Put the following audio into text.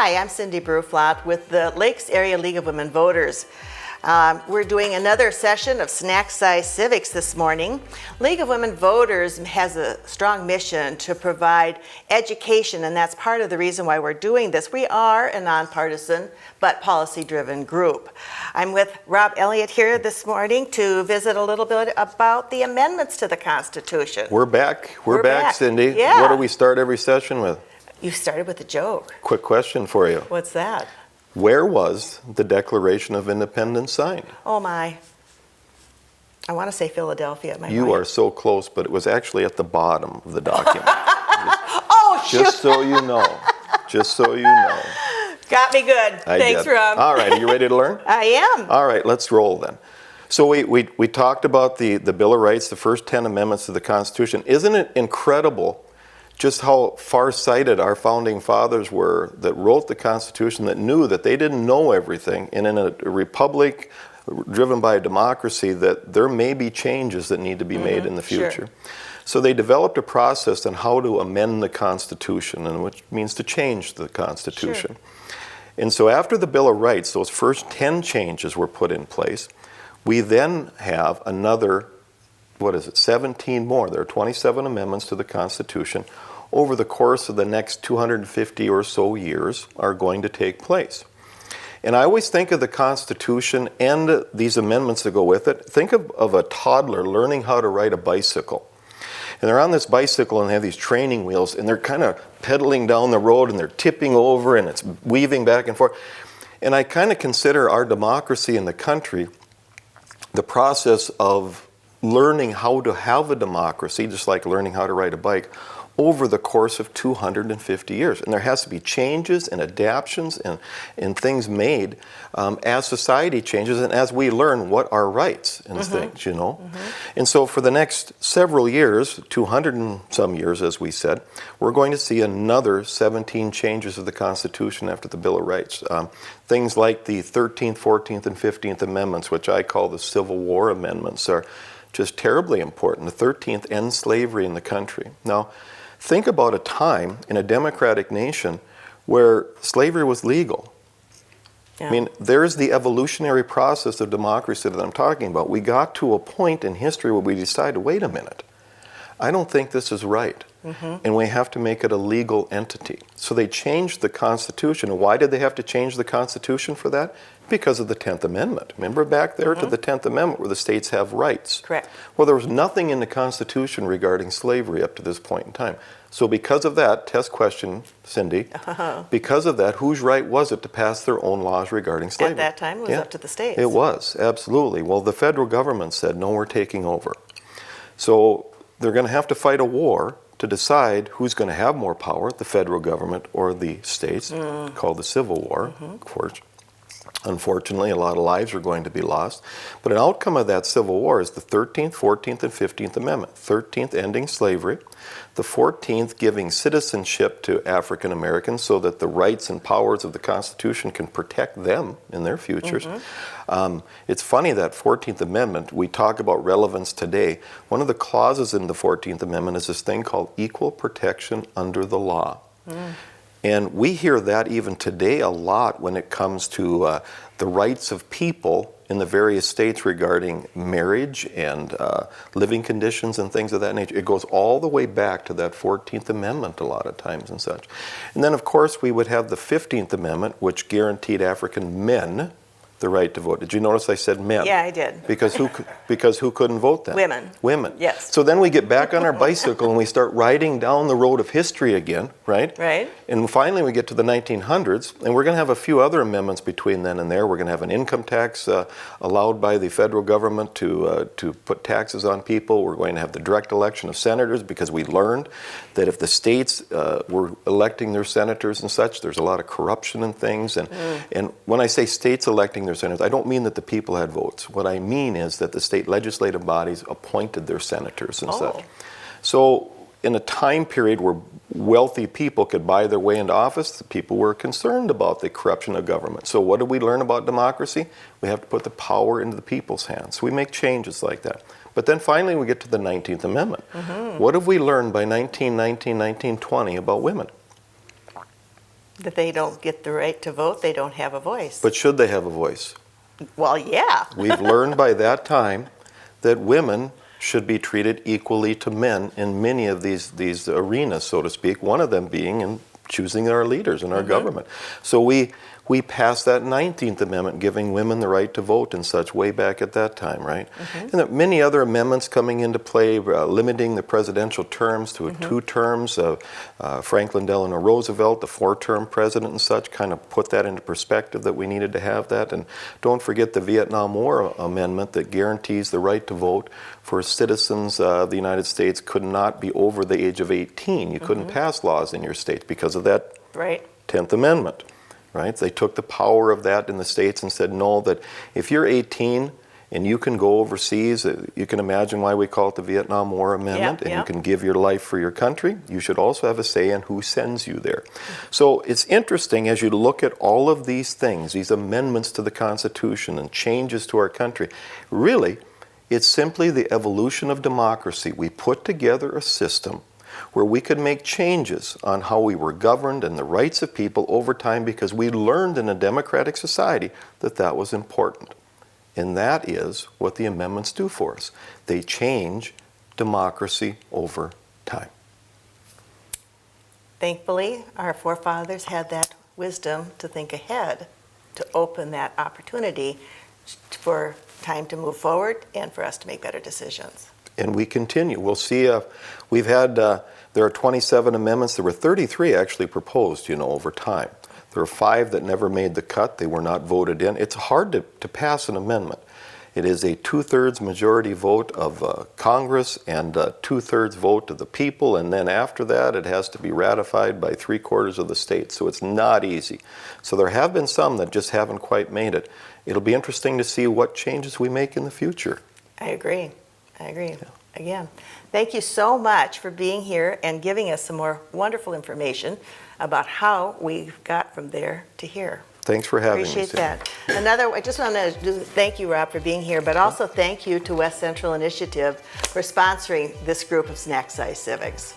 Hi, I'm Cindy Bruflat with the Lakes Area League of Women Voters. We're doing another session of Snack Size Civics this morning. League of Women Voters has a strong mission to provide education, and that's part of the reason why we're doing this. We are a nonpartisan but policy-driven group. I'm with Rob Ullyott here this morning to visit a little bit about the amendments to the Constitution. We're back. We're back, Cindy. Yeah. What do we start every session with? You started with a joke. Quick question for you. What's that? Where was the Declaration of Independence signed? Oh my. I want to say Philadelphia. You are so close, but it was actually at the bottom of the document. Oh, shoot. Just so you know. Just so you know. Got me good. Thanks, Rob. All right, are you ready to learn? I am. All right, let's roll then. So we talked about the Bill of Rights, the first 10 amendments to the Constitution. Isn't it incredible just how far-sighted our founding fathers were that wrote the Constitution, that knew that they didn't know everything, and in a republic driven by a democracy that there may be changes that need to be made in the future. Sure. So they developed a process on how to amend the Constitution, and which means to change the Constitution. Sure. And so after the Bill of Rights, those first 10 changes were put in place. We then have another 17 more. There are 27 amendments to the Constitution over the course of the next 250 or so years are going to take place. And I always think of the Constitution and these amendments that go with it. Think of a toddler learning how to ride a bicycle. And they're on this bicycle and they have these training wheels and they're kind of pedaling down the road and they're tipping over and it's weaving back and forth. And I kind of consider our democracy in the country the process of learning how to have a democracy, just like learning how to ride a bike, over the course of 250 years. And there has to be changes and adaptions and things made as society changes and as we learn what are rights and things, you know. And so for the next several years, 200 and some years, as we said, we're going to see another 17 changes of the Constitution after the Bill of Rights. Things like the 13th, 14th, and 15th Amendments, which I call the Civil War Amendments, are just terribly important. The 13th ends slavery in the country. Now, think about a time in a democratic nation where slavery was legal. Yeah. I mean, there's the evolutionary process of democracy that I'm talking about. We got to a point in history where we decided, wait a minute, I don't think this is right. And we have to make it a legal entity. So they changed the Constitution. And why did they have to change the Constitution for that? Because of the 10th Amendment. Remember back there to the 10th Amendment where the states have rights? Correct. Well, there was nothing in the Constitution regarding slavery up to this point in time. So because of that, test question, Cindy, because of that, whose right was it to pass their own laws regarding slavery? At that time, it was up to the states. It was, absolutely. Well, the federal government said, no, we're taking over. So they're going to have to fight a war to decide who's going to have more power, the federal government or the states, called the Civil War, of course. Unfortunately, a lot of lives are going to be lost. But an outcome of that Civil War is the 13th, 14th, and 15th Amendment. 13th, ending slavery. The 14th, giving citizenship to African Americans so that the rights and powers of the Constitution can protect them in their futures. It's funny that 14th Amendment, we talk about relevance today. One of the clauses in the 14th Amendment is this thing called equal protection under the law. And we hear that even today a lot when it comes to the rights of people in the various states regarding marriage and living conditions and things of that nature. It goes all the way back to that 14th Amendment a lot of times and such. And then, of course, we would have the 15th Amendment, which guaranteed African men the right to vote. Did you notice I said men? Yeah, I did. Because who couldn't vote then? Women. Women. Yes. So then we get back on our bicycle and we start riding down the road of history again, right? Right. And finally we get to the 1900s, and we're going to have a few other amendments between then and there. We're going to have an income tax allowed by the federal government to put taxes on people. We're going to have the direct election of senators because we learned that if the states were electing their senators and such, there's a lot of corruption and things. And when I say states electing their senators, I don't mean that the people had votes. What I mean is that the state legislative bodies appointed their senators and such. So in a time period where wealthy people could buy their way into office, the people were concerned about the corruption of government. So what did we learn about democracy? We have to put the power into the people's hands. So we make changes like that. But then finally we get to the 19th Amendment. What have we learned by 1919, 1920 about women? That they don't get the right to vote, they don't have a voice. But should they have a voice? Well, yeah. We've learned by that time that women should be treated equally to men in many of these arenas, so to speak, one of them being in choosing our leaders in our government. So we passed that 19th Amendment giving women the right to vote and such way back at that time, right? And there are many other amendments coming into play, limiting the presidential terms to 2 terms. Franklin Delano Roosevelt, the 4-term president and such, kind of put that into perspective that we needed to have that. And don't forget the Vietnam War Amendment that guarantees the right to vote for citizens of the United States could not be over the age of 18. You couldn't pass laws in your state because of that 10th Amendment. Right? They took the power of that in the states and said, no, that if you're 18 and you can go overseas, you can imagine why we call it the Vietnam War Amendment, and you can give your life for your country, you should also have a say in who sends you there. So it's interesting as you look at all of these things, these amendments to the Constitution and changes to our country, really, it's simply the evolution of democracy. We put together a system where we could make changes on how we were governed and the rights of people over time because we learned in a democratic society that that was important. And that is what the amendments do for us. They change democracy over time. Thankfully, our forefathers had that wisdom to think ahead, to open that opportunity for time to move forward and for us to make better decisions. And we continue. We'll see. We've had, there are 27 amendments. There were 33 actually proposed, over time. There are 5 that never made the cut. They were not voted in. It's hard to pass an amendment. It is a 2/3 majority vote of Congress and a 2/3 vote of the people. And then after that, it has to be ratified by 3/4 of the states. So it's not easy. So there have been some that just haven't quite made it. It'll be interesting to see what changes we make in the future. I agree. Again, thank you so much for being here and giving us some more wonderful information about how we got from there to here. Thanks for having me. Appreciate that. I just want to thank you, Rob, for being here, but also thank you to West Central Initiative for sponsoring this group of Snack Size Civics.